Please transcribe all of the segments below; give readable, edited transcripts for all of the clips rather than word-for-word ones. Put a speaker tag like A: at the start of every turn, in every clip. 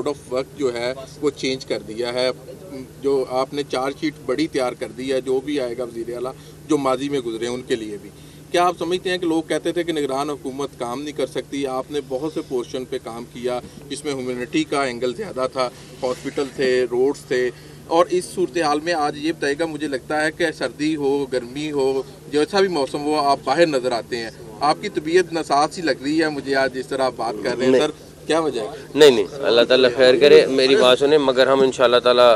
A: Mode of work जो है वो चेंज कर दिया है। जो आपने चार्जशीट बड़ी तैयार कर दी है, जो भी आएगा वज़ीर आला जो माजी में गुजरे हैं उनके लिए भी। क्या आप समझते हैं कि लोग कहते थे कि निगरान हुकूमत काम नहीं कर सकती, आपने बहुत से पोर्शन पे काम किया जिसमें ह्यूमैनिटी का एंगल ज़्यादा था, हॉस्पिटल थे, रोड्स थे, और इस सूरत हाल में आज ये बताइएगा, मुझे लगता है कि सर्दी हो गर्मी हो जैसा भी मौसम हो आप बाहर नज़र आते हैं, आपकी तबीयत नासाज सी लग रही है मुझे आज जिस तरह आप बात कर रहे हैं। सर क्या वजह है?
B: नहीं, अल्लाह ताला खैर करे, मेरी बात सुने। मगर हम इंशाल्लाह ताला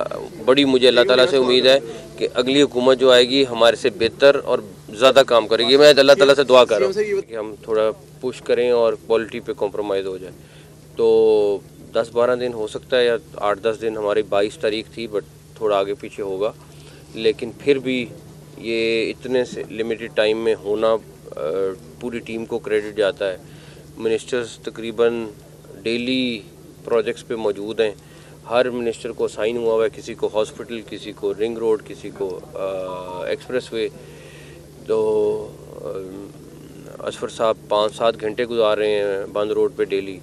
B: मुझे अल्लाह ताला से उम्मीद है कि अगली हुकूमत जो आएगी हमारे से बेहतर और ज़्यादा काम करेगी। मैं अल्लाह ताला से दुआ कर रहा हूँ कि हम थोड़ा पुश करें और क्वालिटी पे कॉम्प्रोमाइज़ हो जाए। तो 10-12 दिन हो सकता है या 8-10 दिन, हमारी 22 तारीख थी, बट थोड़ा आगे पीछे होगा। लेकिन फिर भी ये इतने से लिमिटेड टाइम में होना पूरी टीम को क्रेडिट जाता है। मिनिस्टर्स तकरीबन डेली प्रोजेक्ट्स पे मौजूद हैं। हर मिनिस्टर को साइन हुआ हुआ है, किसी को हॉस्पिटल, किसी को रिंग रोड, किसी को एक्सप्रेसवे। तो असफर साहब 5-7 घंटे गुजार रहे हैं बंद रोड पे डेली।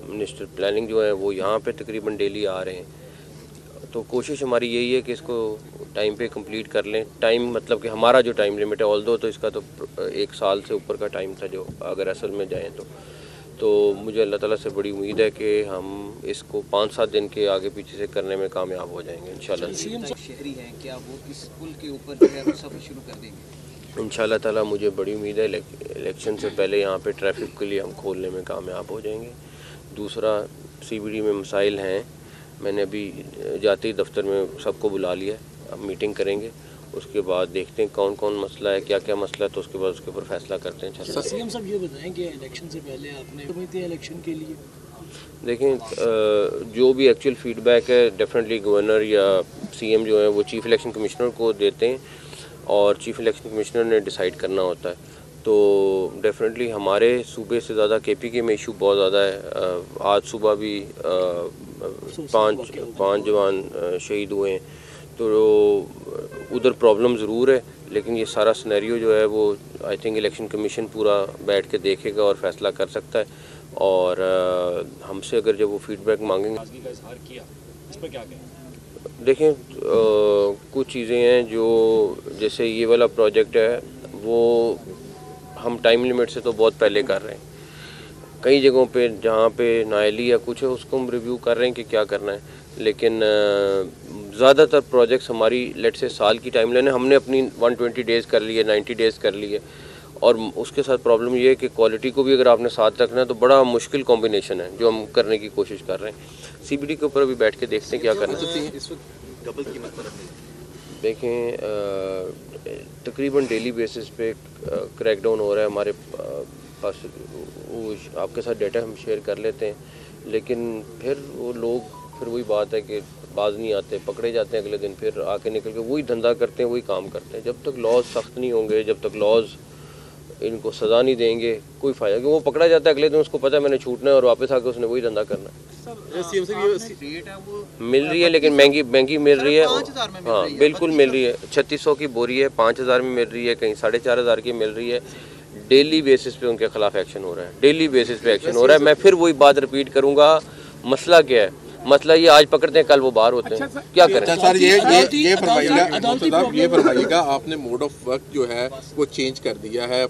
B: मिनिस्टर प्लानिंग जो है वो यहाँ पे तकरीबन डेली आ रहे हैं। तो कोशिश हमारी यही है कि इसको टाइम पे कंप्लीट कर लें। टाइम मतलब कि हमारा जो टाइम लिमिट है, ऑल्दो तो इसका तो 1 साल से ऊपर का टाइम था जो अगर असल में जाएँ तो मुझे अल्लाह ताला से बड़ी उम्मीद है कि हम इसको 5-7 दिन के आगे पीछे से करने में कामयाब हो जाएंगे इंशाल्लाह।
C: शहरी हैं, क्या वो इस पुल के ऊपर जो है सफ़र शुरू कर देंगे?
B: इंशाल्लाह ताला मुझे बड़ी उम्मीद है इलेक्शन से पहले यहाँ पे ट्रैफिक के लिए हम खोलने में कामयाब हो जाएंगे। दूसरा, CBD में मसाइल हैं, मैंने अभी जाते ही दफ्तर में सबको बुला लिया है, अब मीटिंग करेंगे, उसके बाद देखते हैं कौन कौन मसला है, क्या क्या मसला है, तो उसके बाद उसके ऊपर फैसला करते हैं।
D: सीएम साहब ये बताएं कि इलेक्शन से पहले आपने इलेक्शन के लिए
B: देखें जो भी एक्चुअल फीडबैक है डेफिनेटली गवर्नर या CM जो है वो चीफ़ इलेक्शन कमिश्नर को देते हैं और चीफ़ इलेक्शन कमिश्नर ने डिसाइड करना होता है। तो डेफिनेटली हमारे सूबे से ज़्यादा KPK में इशू बहुत ज़्यादा है। आज सुबह भी 5 जवान शहीद हुए हैं, तो उधर प्रॉब्लम ज़रूर है, लेकिन ये सारा सिनेरियो जो है वो आई थिंक इलेक्शन कमीशन पूरा बैठ के देखेगा और फैसला कर सकता है। और हमसे अगर जब वो फीडबैक मांगेंगे, देखें कुछ चीज़ें हैं जो जैसे ये वाला प्रोजेक्ट है वो हम टाइम लिमिट से तो बहुत पहले कर रहे हैं। कई जगहों पे जहाँ पे नाअहली या कुछ है उसको हम रिव्यू कर रहे हैं कि क्या करना है, लेकिन ज़्यादातर प्रोजेक्ट्स हमारी लेट से साल की टाइम लाइन है। हमने अपनी 120 डेज़ कर लिए, 90 डेज़ कर लिए, और उसके साथ प्रॉब्लम ये है कि क्वालिटी को भी अगर आपने साथ रखना है तो बड़ा मुश्किल कॉम्बिनेशन है जो हम करने की कोशिश कर रहे हैं। CBD के ऊपर अभी बैठ के देखते हैं क्या करना है। देखें तकरीबन डेली बेसिस पे क्रैकडाउन हो रहा है हमारे पास। वो आपके साथ डेटा हम शेयर कर लेते हैं, लेकिन फिर वो लोग फिर वही बात है कि बाज नहीं आते, पकड़े जाते हैं, अगले दिन फिर आके निकल के वही धंधा करते हैं, वही काम करते हैं। जब तक लॉज सख्त नहीं होंगे, जब तक लॉज इनको सज़ा नहीं देंगे, कोई फ़ायदा, क्योंकि वो पकड़ा जाता है अगले दिन, उसको पता है मैंने छूटना है और वापस आके उसने वही धंधा करना है। मिल रही है लेकिन महंगी मिल रही है। हाँ बिल्कुल मिल रही है। 3600 की बोरी है, 5000 में मिल रही है, कहीं 4500 की मिल रही है। डेली बेसिस पे उनके खिलाफ एक्शन हो रहा है, डेली बेसिस पे एक्शन हो रहा है। मैं फिर वही बात रिपीट करूँगा, मसला क्या है? मतलब ये आज पकड़ते हैं कल वो बाहर होते हैं। क्या करें?
A: सर ये फरमाइएगा आपने मोड ऑफ वर्क जो है वो चेंज कर दिया है,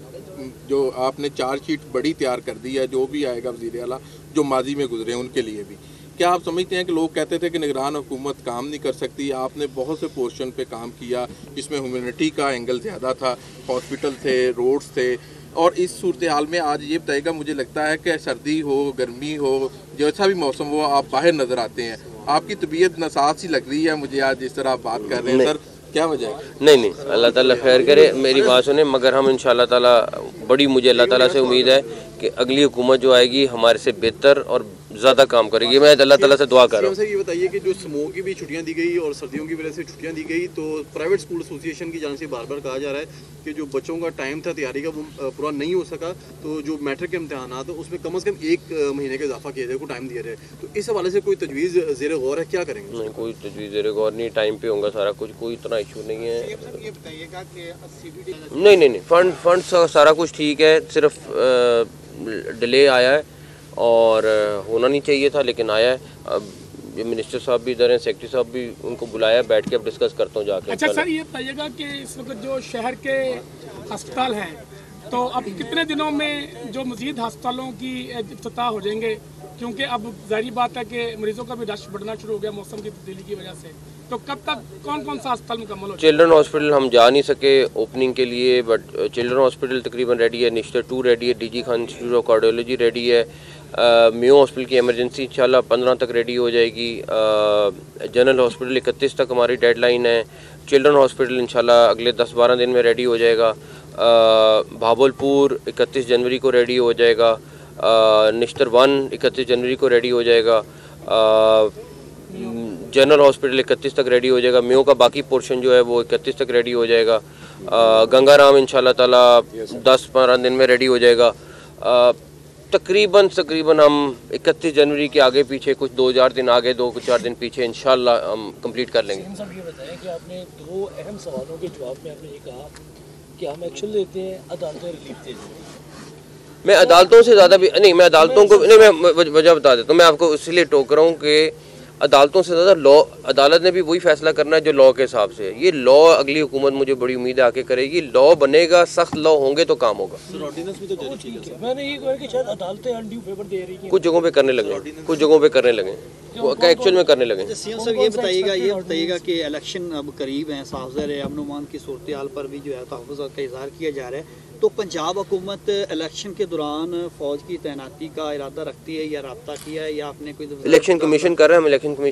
A: जो आपने चार्जशीट बड़ी तैयार कर दी है, जो भी आएगा वज़ीर आला जो माजी में गुजरे हैं उनके लिए भी। क्या आप समझते हैं कि लोग कहते थे कि निगरान हुकूमत काम नहीं कर सकती, आपने बहुत से पोर्शन पे काम किया जिसमें ह्यूमैनिटी का एंगल ज़्यादा था, हॉस्पिटल थे, रोड्स थे, और इस सूरत हाल में आज ये बताइएगा, मुझे लगता है कि सर्दी हो गर्मी हो जैसा भी मौसम हो आप बाहर नज़र आते हैं, आपकी तबीयत नासाज सी लग रही है मुझे आज जिस तरह आप बात कर रहे हैं। सर क्या वजह है?
B: नहीं, अल्लाह ताला खैर करे, मेरी बात सुने। मगर हम इंशाल्लाह ताला मुझे अल्लाह ताला से उम्मीद है कि अगली हुकूमत जो आएगी हमारे से बेहतर और ज़्यादा काम करेगी। मैं अल्लाह ताला से दुआ कर रहा हूँ।
E: ये बताइए कि जो स्मोक की भी छुट्टियां दी गई और सर्दियों की वजह से छुट्टियां दी गई, तो प्राइवेट स्कूल एसोसिएशन की जान से बार बार कहा जा रहा है कि जो बच्चों का टाइम था तैयारी का वो पूरा नहीं हो सका, तो जो मैट्रिक के इम्तहान तो उसमें कम से कम 1 महीने का इजाफा किया जाए, को टाइम दिया जाए। तो इस हवाले से कोई तजवीज़ ज़ेर गौर है, क्या करेंगे?
B: नहीं, कोई तजवीज़ ज़ेर गौर नहीं, टाइम पे होगा सारा कुछ, कोई इतना इशू नहीं है।
C: ये बताइएगा कि
B: नहीं, फंड सारा कुछ ठीक है, सिर्फ डिले आया है और होना नहीं चाहिए था, लेकिन आया है। अब ये मिनिस्टर साहब भी इधर हैं, सेक्रेटरी साहब भी, उनको बुलाया, बैठ के अब डिस्कस करता हूँ जाके।
F: अच्छा सर, ये बताइएगा कि इस वक्त जो शहर के अस्पताल हैं, तो अब कितने दिनों में जो मज़ीद अस्पतालों की इफ्तिताह हो जाएंगे? क्योंकि अब जाहिर बात है कि मरीजों का भी रश बढ़ना शुरू हो गया मौसम की तब्दीली की वजह से। तो कब तक कौन कौन सा अस्पताल मुकम्मल हो?
B: चिल्ड्रन हॉस्पिटल हम जा नहीं सके ओपनिंग के लिए, बट चिल्ड्रन हॉस्पिटल तकरीबन रेडी है, निश्तर 2 रेडी है, DG Khan institute of cardiology ready है, मेयो हॉस्पिटल की इमरजेंसी इंशाल्लाह 15 तक रेडी हो जाएगी, जनरल हॉस्पिटल 31 तक हमारी डेडलाइन है, चिल्ड्रन हॉस्पिटल इंशाल्लाह अगले 10-12 दिन में रेडी हो जाएगा, भावलपुर 31 जनवरी को रेडी हो जाएगा, निश्तर 1 31 जनवरी को रेडी हो जाएगा, जनरल हॉस्पिटल 31 तक रेडी हो जाएगा, मेयो का बाकी पोर्शन जो है वो 31 तक रेडी हो जाएगा, गंगाराम इंशाल्लाह ताला 10-12 दिन में रेडी हो जाएगा। तकरीबन हम 31 जनवरी के आगे पीछे कुछ 2-4 दिन आगे, 2-4 दिन पीछे इंशाल्लाह हम कंप्लीट कर लेंगे।
D: सीएम साहब ये बताएं कि आपने 2 अहम सवालों के जवाब में आपने ये कहा कि हम एक्शन लेते हैं, अदालतें रिलीफ देती हैं।
B: मैं अदालतों से ज़्यादा भी नहीं, मैं अदालतों को नहीं, मैं वजह बता देता हूँ। मैं आपको इसलिए टोक रहा हूँ कि अदालतों से ज़्यादा लॉ, अदालत ने भी वही फैसला करना है जो लॉ के हिसाब से। ये लॉ अगली हुकूमत मुझे बड़ी उम्मीद है आके करेगी, लॉ बनेगा, सख्त लॉ होंगे तो काम होगा।
D: मैंने ये कहा कि शायद अदालतें अनड्यू फेवर दे रही हैं,
B: कुछ जगहों पे करने लगे, कुछ जगहों पे करने लगे, एक्चुअल में करने लगे।
G: सीएम साहब ये बताइएगा कि इलेक्शन अब करीब हैं, साफ ज़ाहिर है अमन-ओ-अमान की सूरत हाल पर भी जो है तहफ़्फ़ुज़ का इज़हार किया जा रहा है, तो पंजाब हुकूमत इलेक्शन के दौरान फ़ौज की तैनाती का इरादा रखती है या रब्ता किया है, या आपने कोई
B: इलेक्शन कमीशन कर रहा है, हम इलेक्शन कमीशन